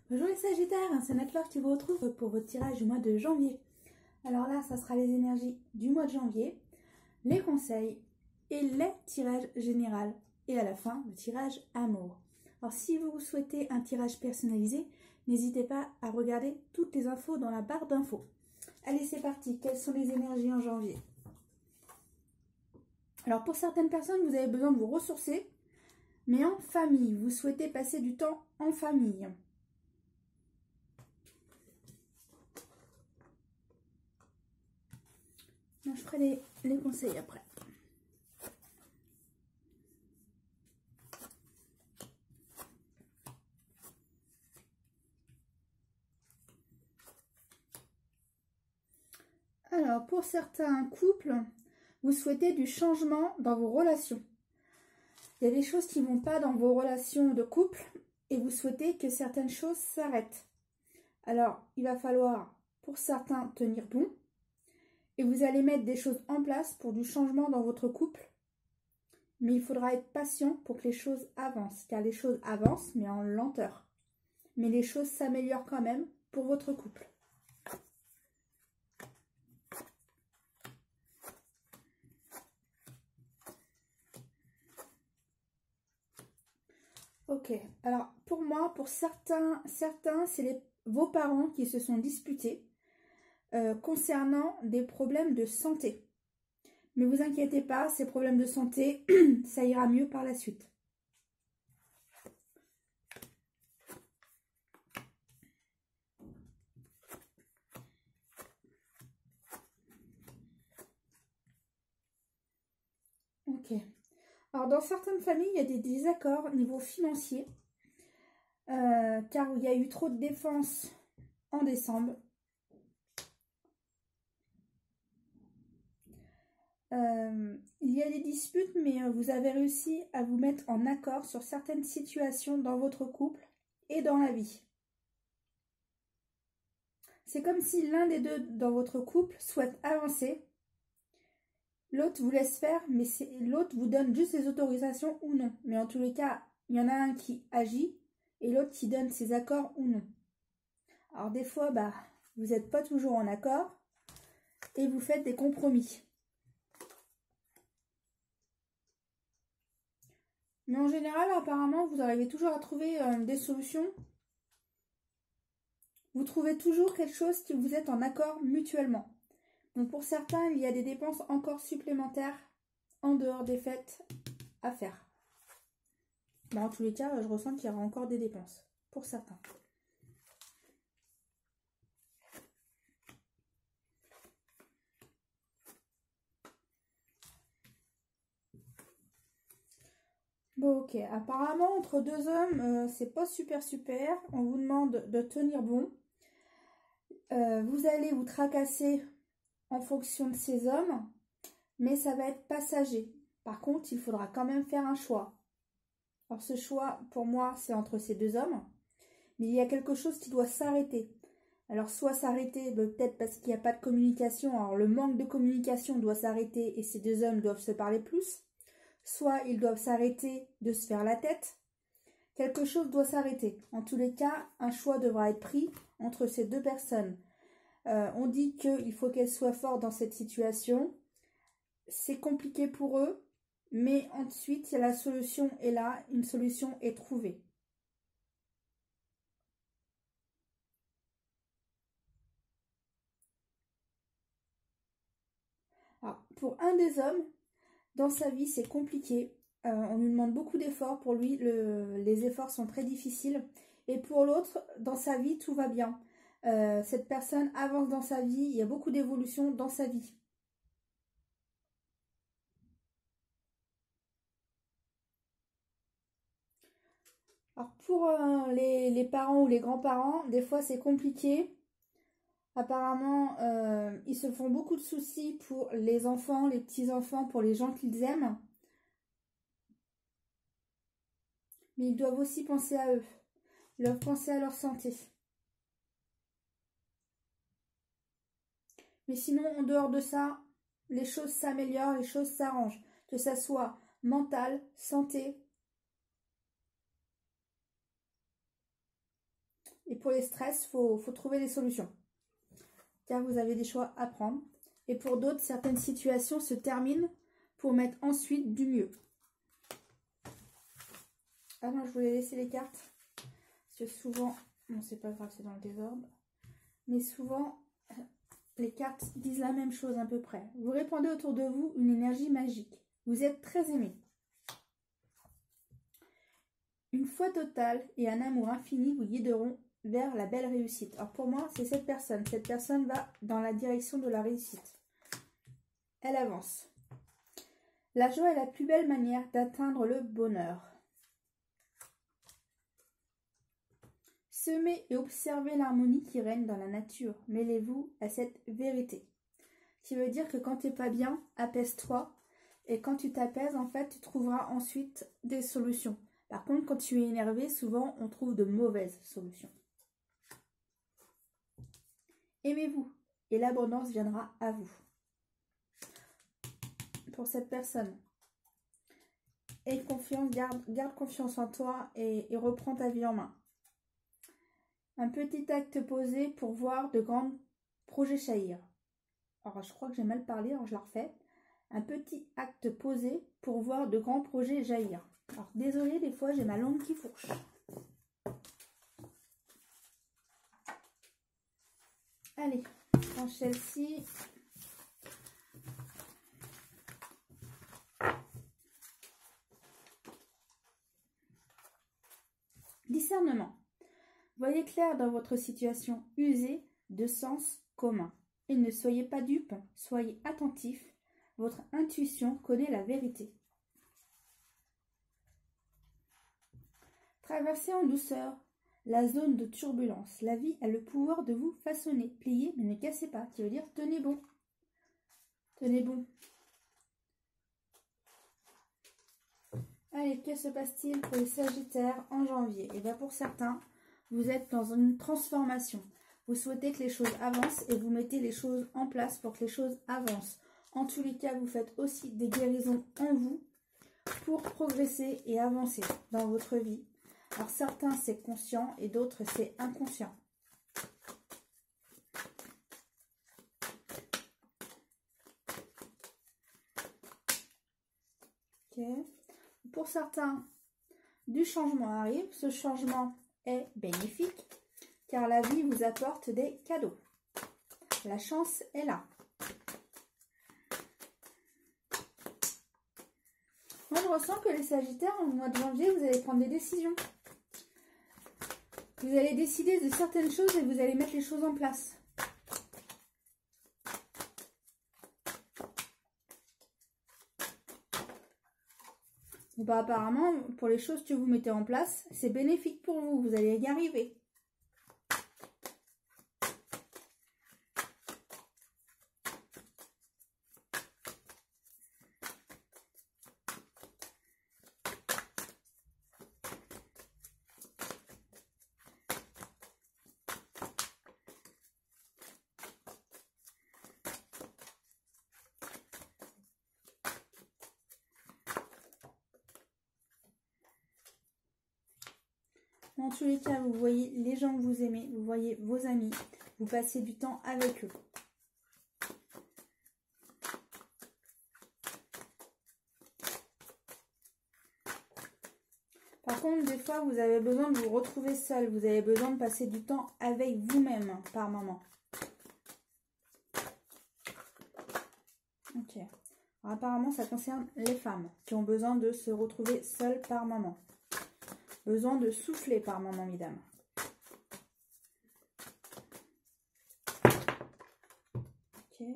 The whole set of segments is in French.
Bonjour les Sagittaires, c'est Anne-Laure qui vous retrouve pour votre tirage du mois de janvier. Alors là, ça sera les énergies du mois de janvier, les conseils et les tirages généraux. Et à la fin, le tirage amour. Alors si vous souhaitez un tirage personnalisé, n'hésitez pas à regarder toutes les infos dans la barre d'infos. Allez, c'est parti. Quelles sont les énergies en janvier? Alors pour certaines personnes, vous avez besoin de vous ressourcer, mais en famille. Vous souhaitez passer du temps en famille. Je ferai les conseils après. Alors, pour certains couples, vous souhaitez du changement dans vos relations. Il y a des choses qui ne vont pas dans vos relations de couple et vous souhaitez que certaines choses s'arrêtent. Alors, il va falloir, pour certains, tenir bon. Et vous allez mettre des choses en place pour du changement dans votre couple. Mais il faudra être patient pour que les choses avancent. Car les choses avancent, mais en lenteur. Mais les choses s'améliorent quand même pour votre couple. Ok, alors pour moi, pour certains c'est vos parents qui se sont disputés concernant des problèmes de santé. Mais vous inquiétez pas, ces problèmes de santé, ça ira mieux par la suite. Ok. Alors dans certaines familles, il y a des désaccords au niveau financier, car il y a eu trop de dépenses en décembre. Il y a des disputes, mais vous avez réussi à vous mettre en accord sur certaines situations dans votre couple et dans la vie. C'est comme si l'un des deux dans votre couple souhaite avancer. L'autre vous laisse faire, mais l'autre vous donne juste ses autorisations ou non. Mais en tous les cas, il y en a un qui agit et l'autre qui donne ses accords ou non. Alors des fois, vous n'êtes pas toujours en accord et vous faites des compromis. Mais en général, apparemment, vous arrivez toujours à trouver des solutions. Vous trouvez toujours quelque chose qui vous êtes en accord mutuellement. Donc pour certains, il y a des dépenses encore supplémentaires en dehors des fêtes à faire. En tous les cas, je ressens qu'il y aura encore des dépenses pour certains. Bon, ok. Apparemment, entre deux hommes, c'est pas super. On vous demande de tenir bon. Vous allez vous tracasser en fonction de ces hommes, mais ça va être passager. Par contre, il faudra quand même faire un choix. Alors ce choix, pour moi, c'est entre ces deux hommes, mais il y a quelque chose qui doit s'arrêter. Alors soit s'arrêter, peut-être parce qu'il n'y a pas de communication, alors le manque de communication doit s'arrêter et ces deux hommes doivent se parler plus. Soit ils doivent s'arrêter de se faire la tête. Quelque chose doit s'arrêter. En tous les cas, un choix devra être pris entre ces deux personnes. On dit qu'il faut qu'elles soient fortes dans cette situation. C'est compliqué pour eux, mais ensuite, la solution est là, une solution est trouvée. Alors, pour un des hommes, dans sa vie, c'est compliqué. On lui demande beaucoup d'efforts. Pour lui, les efforts sont très difficiles. Et pour l'autre, dans sa vie, tout va bien. Cette personne avance dans sa vie. Il y a beaucoup d'évolution dans sa vie. Alors pour les parents ou les grands-parents, des fois c'est compliqué. Apparemment, ils se font beaucoup de soucis pour les enfants, les petits-enfants, pour les gens qu'ils aiment. Mais ils doivent aussi penser à eux. Ils doivent penser à leur santé. Mais sinon, en dehors de ça, les choses s'améliorent, les choses s'arrangent. Que ça soit mental, santé. Et pour les stress, faut trouver des solutions. Car vous avez des choix à prendre. Et pour d'autres, certaines situations se terminent pour mettre ensuite du mieux. Ah non, je voulais laisser les cartes. Parce que souvent, bon c'est pas grave, c'est dans le désordre. Mais souvent, les cartes disent la même chose à peu près. Vous répandez autour de vous une énergie magique. Vous êtes très aimé. Une foi totale et un amour infini vous guideront vers la belle réussite. Alors pour moi, c'est cette personne. Cette personne va dans la direction de la réussite. Elle avance. La joie est la plus belle manière d'atteindre le bonheur. Semez et observez l'harmonie qui règne dans la nature. Mêlez-vous à cette vérité. Qui veut dire que quand tu n'es pas bien, apaise-toi. Et quand tu t'apaises, en fait, tu trouveras ensuite des solutions. Par contre, quand tu es énervé, souvent, on trouve de mauvaises solutions. Aimez-vous et l'abondance viendra à vous. Pour cette personne, aie confiance, garde confiance en toi et reprends ta vie en main. Un petit acte posé pour voir de grands projets jaillir. Alors, je crois que j'ai mal parlé, alors je la refais. Un petit acte posé pour voir de grands projets jaillir. Alors, désolée, des fois, j'ai ma langue qui fourche. Allez, dans celle-ci. Discernement. Voyez clair dans votre situation, usée de sens commun. Et ne soyez pas dupes, soyez attentifs. Votre intuition connaît la vérité. Traversez en douceur la zone de turbulence. La vie a le pouvoir de vous façonner. Pliez, mais ne cassez pas. Qui veut dire tenez bon. Tenez bon. Allez, que se passe-t-il pour les Sagittaires en janvier? Et bien pour certains, vous êtes dans une transformation. Vous souhaitez que les choses avancent et vous mettez les choses en place pour que les choses avancent. En tous les cas, vous faites aussi des guérisons en vous pour progresser et avancer dans votre vie. Alors certains, c'est conscient et d'autres, c'est inconscient. Ok. Pour certains, du changement arrive. Ce changement est bénéfique car la vie vous apporte des cadeaux. La chance est là. Moi, je ressens que les Sagittaires, au mois de janvier, vous allez prendre des décisions. Vous allez décider de certaines choses et vous allez mettre les choses en place. Bah, apparemment, pour les choses que vous mettez en place, c'est bénéfique pour vous. Vous allez y arriver. Dans tous les cas, vous voyez les gens que vous aimez, vous voyez vos amis, vous passez du temps avec eux. Par contre, des fois, vous avez besoin de vous retrouver seul. Vous avez besoin de passer du temps avec vous-même par moment. Ok. Alors, apparemment, ça concerne les femmes qui ont besoin de se retrouver seules par moment. Besoin de souffler par moment, mesdames. Ok.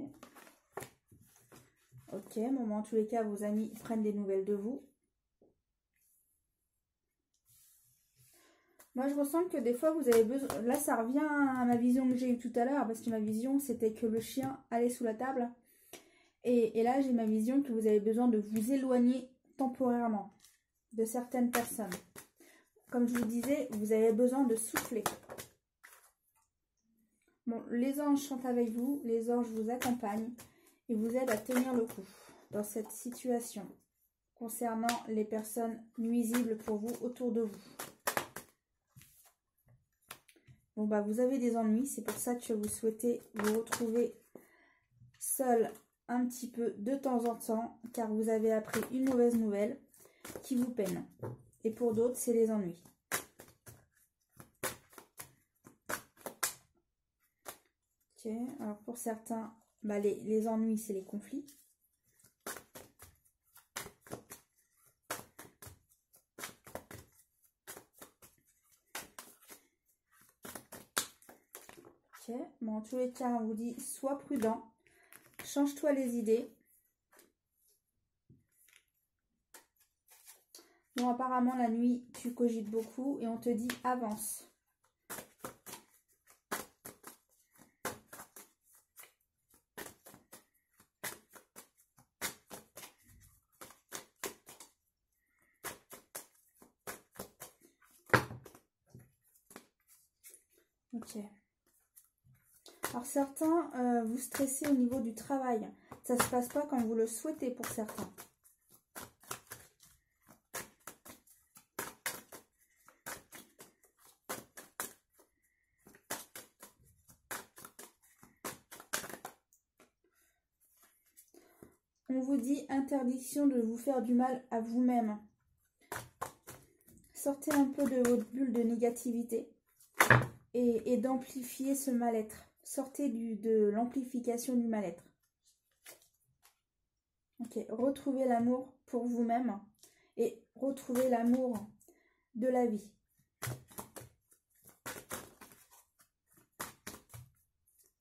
Ok, bon, en tous les cas, vos amis prennent des nouvelles de vous. Moi, je ressens que des fois, vous avez besoin... Là, ça revient à ma vision que j'ai eue tout à l'heure, parce que ma vision, c'était que le chien allait sous la table. Et là, j'ai ma vision que vous avez besoin de vous éloigner temporairement de certaines personnes. Comme je vous disais, vous avez besoin de souffler. Bon, les anges sont avec vous, les anges vous accompagnent et vous aident à tenir le coup dans cette situation concernant les personnes nuisibles pour vous autour de vous. Bon, bah, vous avez des ennuis. C'est pour ça que vous souhaitez vous retrouver seul un petit peu de temps en temps, car vous avez appris une mauvaise nouvelle qui vous peine. Et pour d'autres, c'est les ennuis. Ok, alors pour certains, bah, les ennuis, c'est les conflits. Ok, bon, en tous les cas, on vous dit, sois prudent, change-toi les idées. Bon, apparemment, la nuit, tu cogites beaucoup et on te dit, avance. Ok. Alors certains, vous stressez au niveau du travail. Ça ne se passe pas comme vous le souhaitez pour certains. On vous dit interdiction de vous faire du mal à vous-même. Sortez un peu de votre bulle de négativité et d'amplifier ce mal-être. Sortez de l'amplification du mal-être. Ok, retrouvez l'amour pour vous-même et retrouvez l'amour de la vie.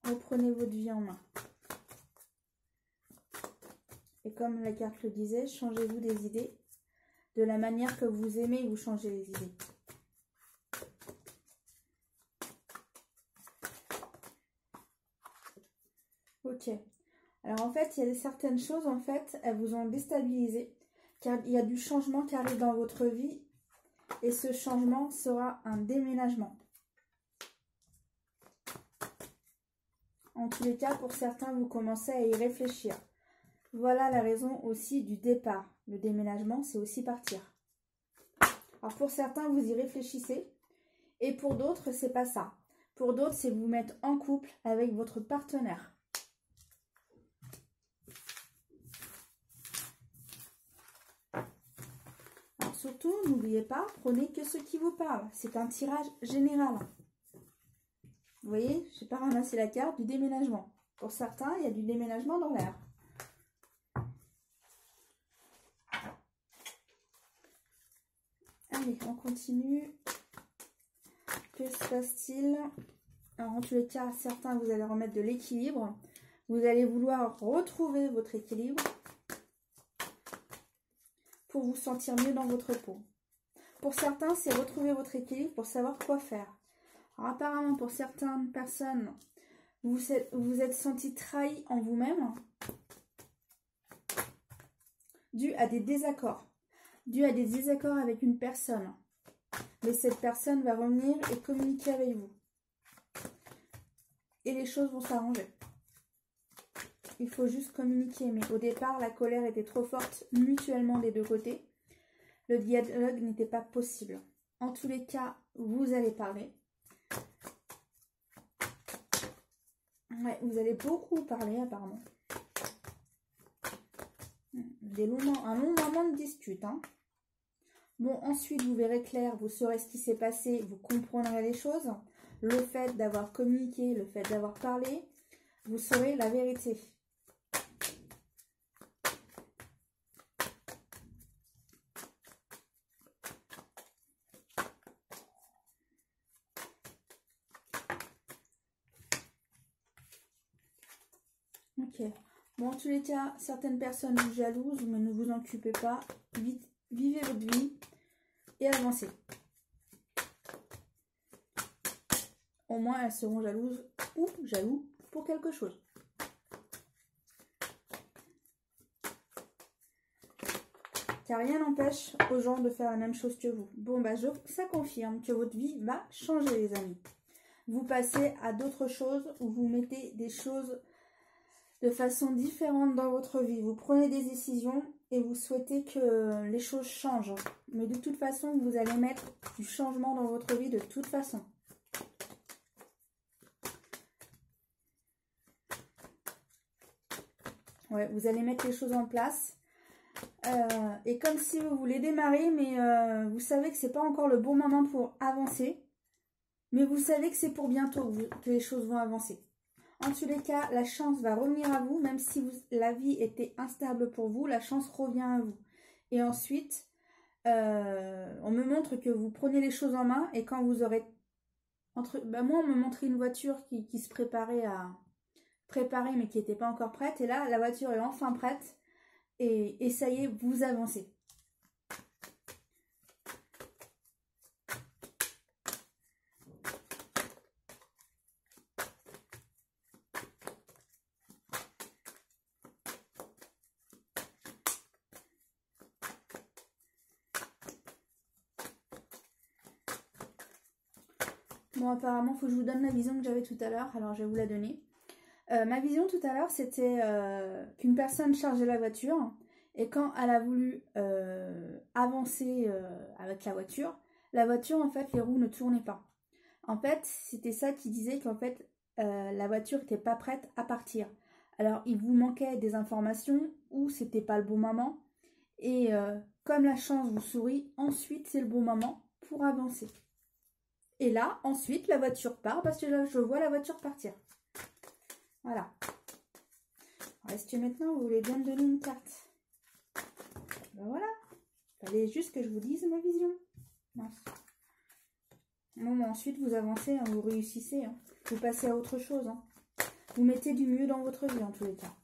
Reprenez votre vie en main. Et comme la carte le disait, changez-vous des idées. De la manière que vous aimez, vous changez les idées. Ok. Alors en fait, il y a certaines choses, en fait, elles vous ont déstabilisé. Car il y a du changement qui arrive dans votre vie. Et ce changement sera un déménagement. En tous les cas, pour certains, vous commencez à y réfléchir. Voilà la raison aussi du départ. Le déménagement, c'est aussi partir. Alors pour certains, vous y réfléchissez. Et pour d'autres, c'est pas ça. Pour d'autres, c'est vous mettre en couple avec votre partenaire. Alors surtout, n'oubliez pas, prenez que ce qui vous parle. C'est un tirage général. Vous voyez, je n'ai pas ramassé la carte du déménagement. Pour certains, il y a du déménagement dans l'air. Allez, on continue. Que se passe-t-il? Alors, en tous les cas, certains, vous allez remettre de l'équilibre. Vous allez vouloir retrouver votre équilibre pour vous sentir mieux dans votre peau. Pour certains, c'est retrouver votre équilibre pour savoir quoi faire. Alors, apparemment, pour certaines personnes, vous êtes senti trahi en vous-même dû à des désaccords. Dû à des désaccords avec une personne. Mais cette personne va revenir et communiquer avec vous. Et les choses vont s'arranger. Il faut juste communiquer. Mais au départ, la colère était trop forte mutuellement des deux côtés. Le dialogue n'était pas possible. En tous les cas, vous allez parler. Ouais, vous allez beaucoup parler apparemment. Un long moment de dispute. Hein. Bon, ensuite, vous verrez clair, vous saurez ce qui s'est passé, vous comprendrez les choses. Le fait d'avoir communiqué, le fait d'avoir parlé, vous saurez la vérité. Ok. Bon, en tous les cas, certaines personnes vous jalousent, mais ne vous en occupez pas. Vivez votre vie et avancez. Au moins, elles seront jalouses ou jaloux pour quelque chose. Car rien n'empêche aux gens de faire la même chose que vous. Bon, bah, ça confirme que votre vie va changer, les amis. Vous passez à d'autres choses ou vous mettez des choses de façon différente dans votre vie. Vous prenez des décisions et vous souhaitez que les choses changent. Mais de toute façon, vous allez mettre du changement dans votre vie de toute façon. Ouais, vous allez mettre les choses en place. Et comme si vous voulez démarrer, mais vous savez que c'est pas encore le bon moment pour avancer. Mais vous savez que c'est pour bientôt que les choses vont avancer. En tous les cas, la chance va revenir à vous, même si la vie était instable pour vous, la chance revient à vous. Et ensuite, on me montre que vous prenez les choses en main et quand vous aurez... moi, on me montrait une voiture qui se préparait à... préparer mais qui n'était pas encore prête. Et là, la voiture est enfin prête et ça y est, vous avancez. Bon, apparemment, il faut que je vous donne la vision que j'avais tout à l'heure, alors je vais vous la donner. Ma vision tout à l'heure, c'était qu'une personne chargeait la voiture et quand elle a voulu avancer avec la voiture, en fait, les roues ne tournaient pas. En fait, c'était ça qui disait qu'en fait, la voiture n'était pas prête à partir. Alors, il vous manquait des informations ou c'était pas le bon moment. Et comme la chance vous sourit, ensuite, c'est le bon moment pour avancer. Et là, ensuite, la voiture part parce que là, je vois la voiture partir. Voilà. Est-ce que maintenant, vous voulez bien me donner une carte? Ben voilà. Il fallait juste que je vous dise ma vision. Mince. Bon, ensuite, vous avancez, hein, vous réussissez. Hein. Vous passez à autre chose. Hein. Vous mettez du mieux dans votre vie, en tous les cas.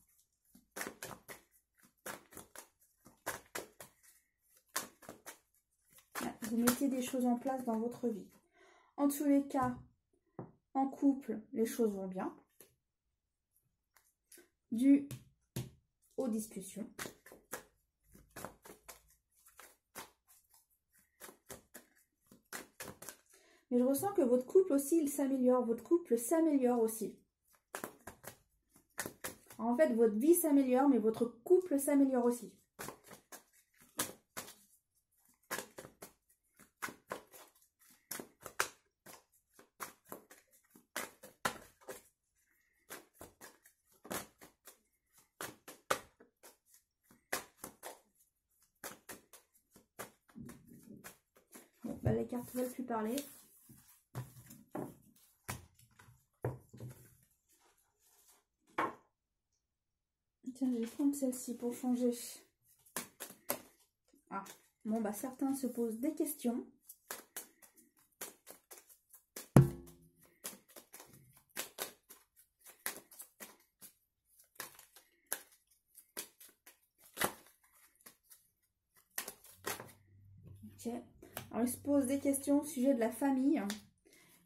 Vous mettez des choses en place dans votre vie. En tous les cas, en couple, les choses vont bien. Dû aux discussions. Mais je ressens que votre couple aussi, il s'améliore. Votre couple s'améliore aussi. En fait, votre vie s'améliore, mais votre couple s'améliore aussi. Bon, bah, les cartes ne veulent plus parler. Tiens, je vais prendre celle-ci pour changer. Ah, bon, bah certains se posent des questions. Ok. Alors, ils se posent des questions au sujet de la famille.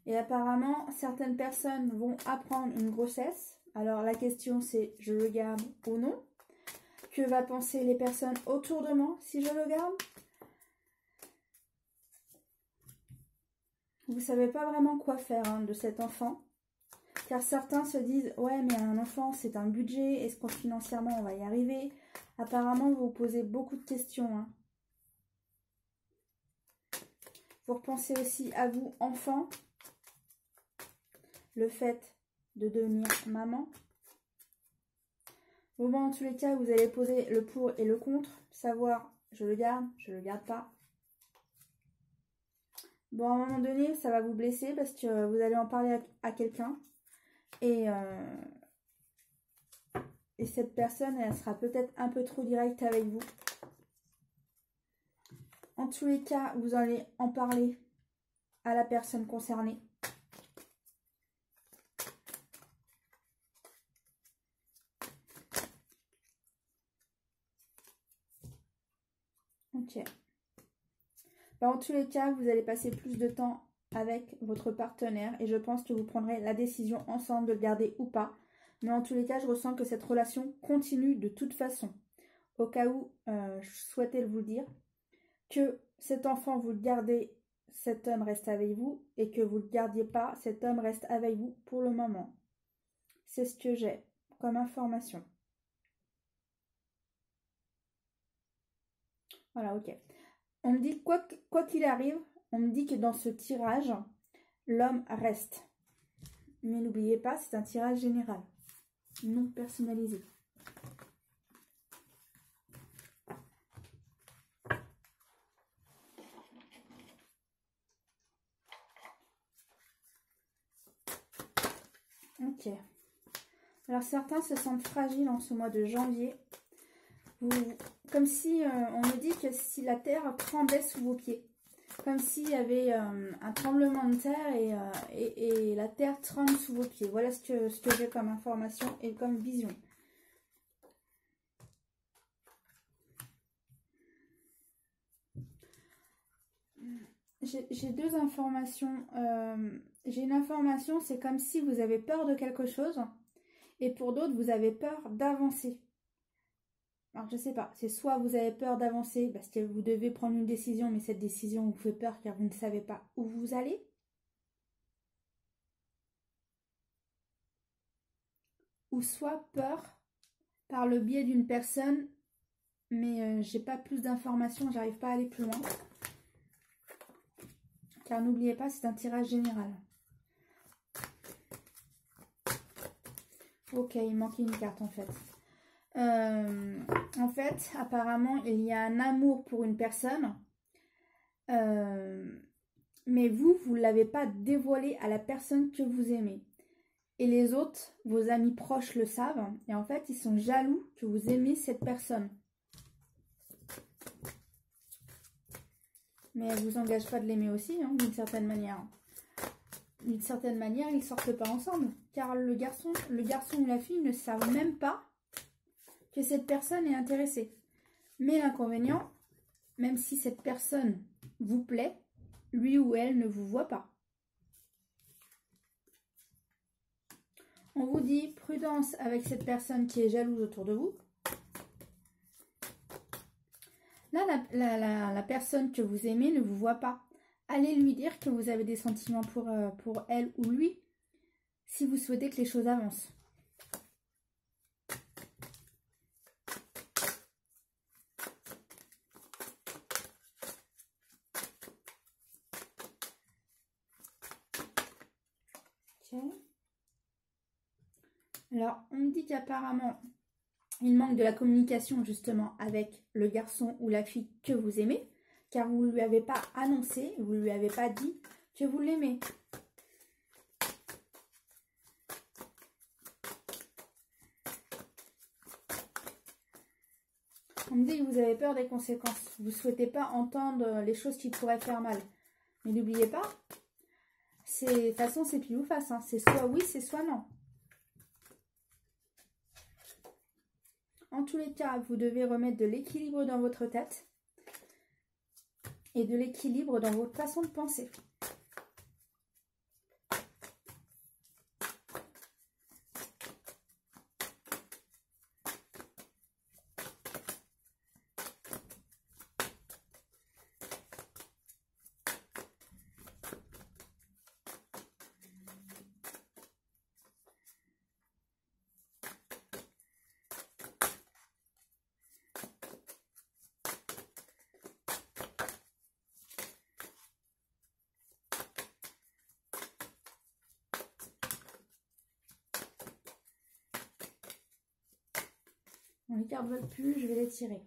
Et apparemment, certaines personnes vont apprendre une grossesse. Alors, la question, c'est, je le garde ou non? Que va penser les personnes autour de moi si je le garde? Vous ne savez pas vraiment quoi faire de cet enfant. Car certains se disent, ouais, mais un enfant, c'est un budget. Est-ce que financièrement, on va y arriver? Apparemment, vous vous posez beaucoup de questions. Hein. Vous repensez aussi à vous, enfant. Le fait de devenir maman. Bon, ben, en tous les cas, vous allez poser le pour et le contre. Savoir, je le garde pas. Bon, à un moment donné, ça va vous blesser parce que vous allez en parler à quelqu'un. Et cette personne, elle sera peut-être un peu trop directe avec vous. En tous les cas, vous allez en parler à la personne concernée. Ok. Ben, en tous les cas, vous allez passer plus de temps avec votre partenaire et je pense que vous prendrez la décision ensemble de le garder ou pas. Mais en tous les cas, je ressens que cette relation continue de toute façon. Au cas où, je souhaitais vous dire que cet enfant, vous le gardez, cet homme reste avec vous et que vous ne le gardiez pas, cet homme reste avec vous pour le moment. C'est ce que j'ai comme information. Voilà, ok. On me dit, quoi qu'il arrive, on me dit que dans ce tirage, l'homme reste. Mais n'oubliez pas, c'est un tirage général, non personnalisé. Ok. Alors certains se sentent fragiles en ce mois de janvier. Comme si on me dit que si la terre tremblait sous vos pieds. Comme s'il y avait un tremblement de terre et la terre tremble sous vos pieds. Voilà ce que j'ai comme information et comme vision. J'ai deux informations. J'ai une information, c'est comme si vous avez peur de quelque chose. Et pour d'autres, vous avez peur d'avancer. Alors, je sais pas. C'est soit vous avez peur d'avancer parce que vous devez prendre une décision, mais cette décision vous fait peur car vous ne savez pas où vous allez. Ou soit peur par le biais d'une personne, mais j'ai pas plus d'informations, j'arrive pas à aller plus loin. Car n'oubliez pas, c'est un tirage général. Ok, il manquait une carte en fait. En fait, apparemment, il y a un amour pour une personne. Mais vous ne l'avez pas dévoilé à la personne que vous aimez. Et les autres, vos amis proches le savent. Et en fait, ils sont jaloux que vous aimez cette personne. Mais elle ne vous engage pas de l'aimer aussi, hein, d'une certaine manière. D'une certaine manière, ils ne sortent pas ensemble. Car le garçon ou la fille ne savent même pas que cette personne est intéressée. Mais l'inconvénient, même si cette personne vous plaît, lui ou elle ne vous voit pas. On vous dit prudence avec cette personne qui est jalouse autour de vous. Là, la personne que vous aimez ne vous voit pas. Allez lui dire que vous avez des sentiments pour elle ou lui si vous souhaitez que les choses avancent. Okay. Alors, on me dit qu'apparemment, il manque de la communication justement avec le garçon ou la fille que vous aimez, car vous ne lui avez pas annoncé, vous ne lui avez pas dit que vous l'aimez. On me dit que vous avez peur des conséquences. Vous ne souhaitez pas entendre les choses qui pourraient faire mal. Mais n'oubliez pas, de toute façon, c'est pile ou face. Hein. C'est soit oui, c'est soit non. En tous les cas, vous devez remettre de l'équilibre dans votre tête et de l'équilibre dans votre façon de penser. Bon, les cartes ne veulent plus, je vais les tirer.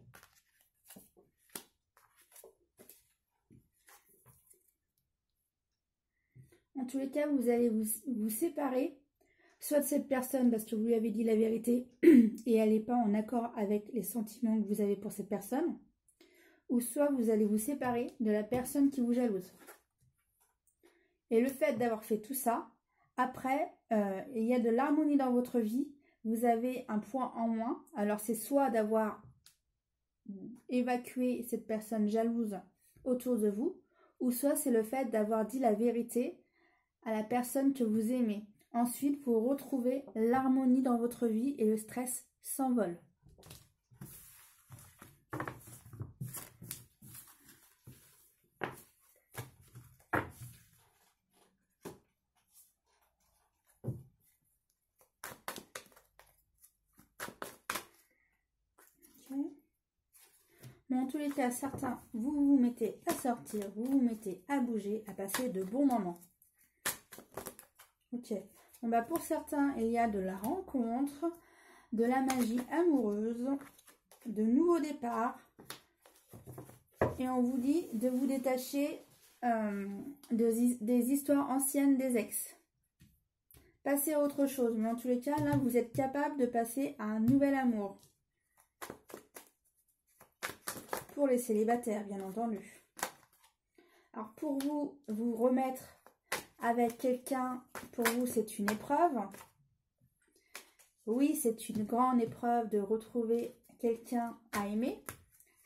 En tous les cas, vous allez vous séparer, soit de cette personne parce que vous lui avez dit la vérité et elle n'est pas en accord avec les sentiments que vous avez pour cette personne, ou soit vous allez vous séparer de la personne qui vous jalouse. Et le fait d'avoir fait tout ça, après, il y a de l'harmonie dans votre vie, vous avez un point en moins. Alors c'est soit d'avoir évacué cette personne jalouse autour de vous, ou soit c'est le fait d'avoir dit la vérité à la personne que vous aimez. Ensuite, vous retrouvez l'harmonie dans votre vie et le stress s'envole. Mais en tous les cas, certains, vous vous mettez à sortir, vous vous mettez à bouger, à passer de bons moments. Ok. Bon, bah pour certains, il y a de la rencontre, de la magie amoureuse, de nouveaux départs. Et on vous dit de vous détacher des histoires anciennes des ex. passer à autre chose. Mais en tous les cas, là, vous êtes capable de passer à un nouvel amour. Pour les célibataires, bien entendu. Alors, pour vous, vous remettre avec quelqu'un, pour vous, c'est une épreuve. Oui, c'est une grande épreuve de retrouver quelqu'un à aimer.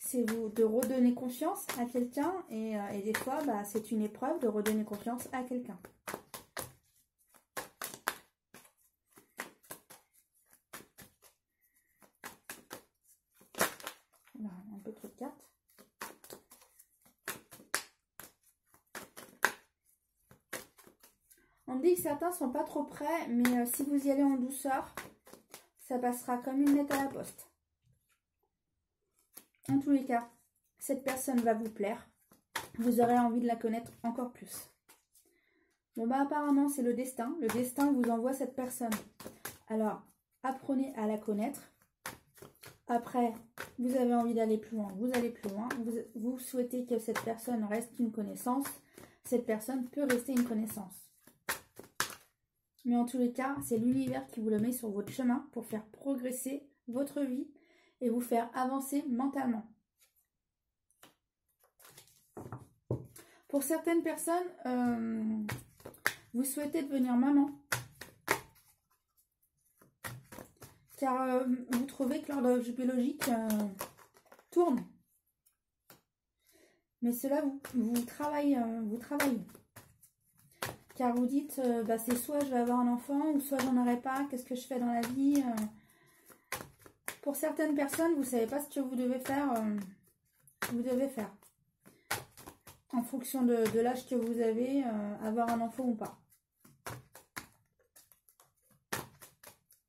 C'est vous de redonner confiance à quelqu'un. Et des fois, bah, c'est une épreuve de redonner confiance à quelqu'un. Un peu trop de cartes. On dit que certains sont pas trop prêts, mais si vous y allez en douceur, ça passera comme une lettre à la poste. En tous les cas, cette personne va vous plaire. Vous aurez envie de la connaître encore plus. Bon bah apparemment c'est le destin. Le destin vous envoie cette personne. Alors, apprenez à la connaître. Après, vous avez envie d'aller plus loin, vous allez plus loin. Vous souhaitez que cette personne reste une connaissance. Cette personne peut rester une connaissance. Mais en tous les cas, c'est l'univers qui vous le met sur votre chemin pour faire progresser votre vie et vous faire avancer mentalement. Pour certaines personnes, vous souhaitez devenir maman. Car vous trouvez que l'horloge biologique tourne. Mais cela, vous travaillez. Car vous dites, bah, c'est soit je vais avoir un enfant, ou soit j'en aurai pas, qu'est-ce que je fais dans la vie Pour certaines personnes, vous ne savez pas ce que vous devez faire. En fonction de l'âge que vous avez, avoir un enfant ou pas.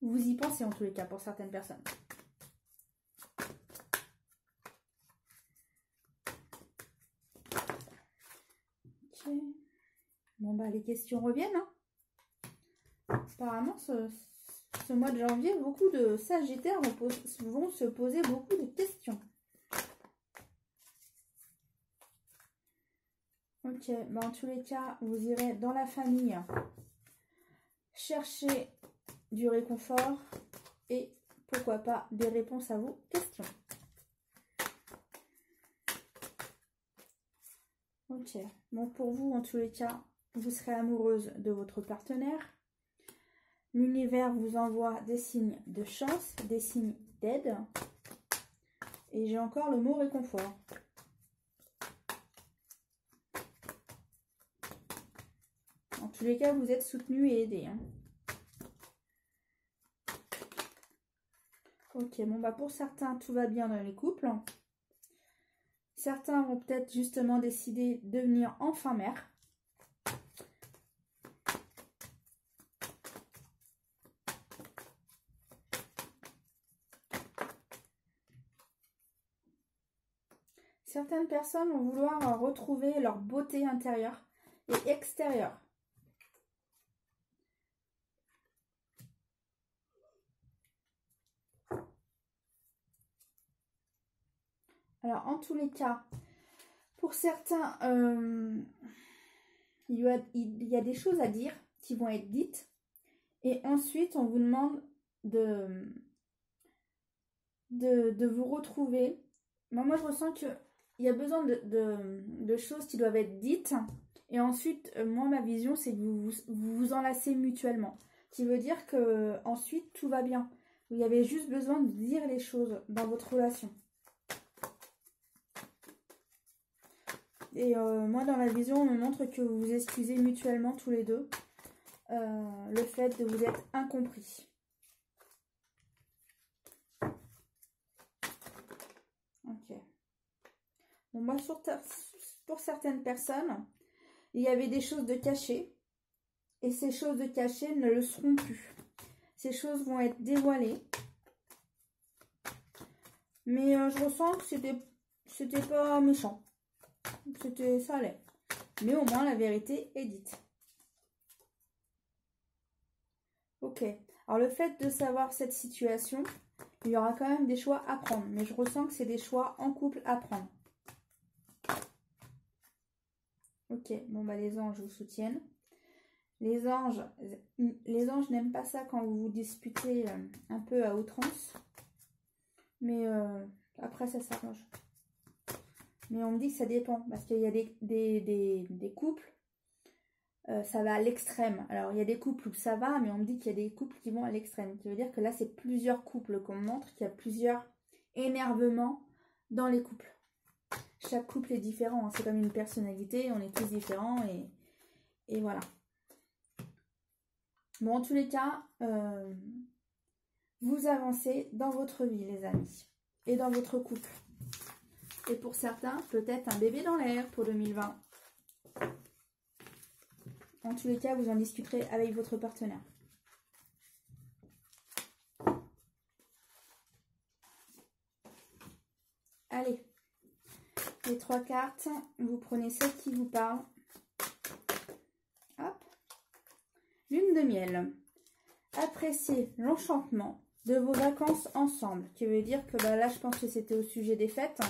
Vous y pensez en tous les cas pour certaines personnes. Ok. Bon bah les questions reviennent. Hein. Apparemment ce mois de janvier, beaucoup de Sagittaires vont se poser beaucoup de questions. Ok, bah en tous les cas, vous irez dans la famille chercher du réconfort et pourquoi pas des réponses à vos questions. Ok, bon pour vous en tous les cas, vous serez amoureuse de votre partenaire. L'univers vous envoie des signes de chance, des signes d'aide. Et j'ai encore le mot réconfort. En tous les cas, vous êtes soutenu et aidé. Hein. Ok, bon bah pour certains, tout va bien dans les couples. Certains vont peut-être justement décider de devenir enfin mère. Certaines personnes vont vouloir retrouver leur beauté intérieure et extérieure. Alors, en tous les cas, pour certains, il y a des choses à dire qui vont être dites. Et ensuite, on vous demande de vous retrouver. Moi, je ressens qu'il y a besoin de choses qui doivent être dites. Et ensuite, moi, ma vision, c'est que vous vous enlacez mutuellement. Qui veut dire que ensuite tout va bien. Il y avait juste besoin de dire les choses dans votre relation. Et moi, dans ma vision, on me montre que vous vous excusez mutuellement tous les deux. Le fait de vous être incompris. Ok. Bon, moi, pour certaines personnes, il y avait des choses de cachées. Et ces choses de cachées ne le seront plus. Ces choses vont être dévoilées. Mais je ressens que c'était pas méchant. Ça allait. Mais au moins, la vérité est dite. Ok. Alors, le fait de savoir cette situation, il y aura quand même des choix à prendre. Mais je ressens que c'est des choix en couple à prendre. Ok. Bon, bah, les anges vous soutiennent. Les anges n'aiment pas ça quand vous vous disputez un peu à outrance. Mais après, ça s'arrange. Mais on me dit que ça dépend. Parce qu'il y a des couples, ça va à l'extrême. Alors, il y a des couples où ça va, mais on me dit qu'il y a des couples qui vont à l'extrême. Qui veut dire que là, c'est plusieurs couples qu'on me montre, qu'il y a plusieurs énervements dans les couples. Chaque couple est différent. Hein. C'est comme une personnalité. On est tous différents. Et voilà. Bon, en tous les cas, vous avancez dans votre vie, les amis. Et dans votre couple. Et pour certains, peut-être un bébé dans l'air pour 2020. En tous les cas, vous en discuterez avec votre partenaire. Allez, les 3 cartes, vous prenez celle qui vous parle. Hop. Lune de miel. Appréciez l'enchantement de vos vacances ensemble. Qui veut dire que là, je pense que c'était au sujet des fêtes.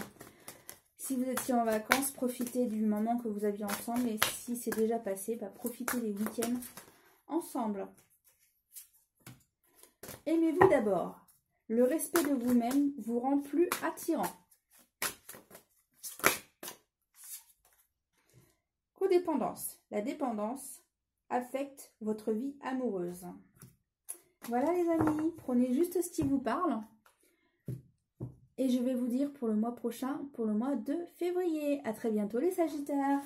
Si vous étiez en vacances, profitez du moment que vous aviez ensemble. Et si c'est déjà passé, profitez des week-ends ensemble. Aimez-vous d'abord. Le respect de vous-même vous rend plus attirant. Codépendance. La dépendance affecte votre vie amoureuse. Voilà les amis, prenez juste ce qui vous parle. Et je vais vous dire pour le mois prochain, pour le mois de février. À très bientôt les Sagittaires.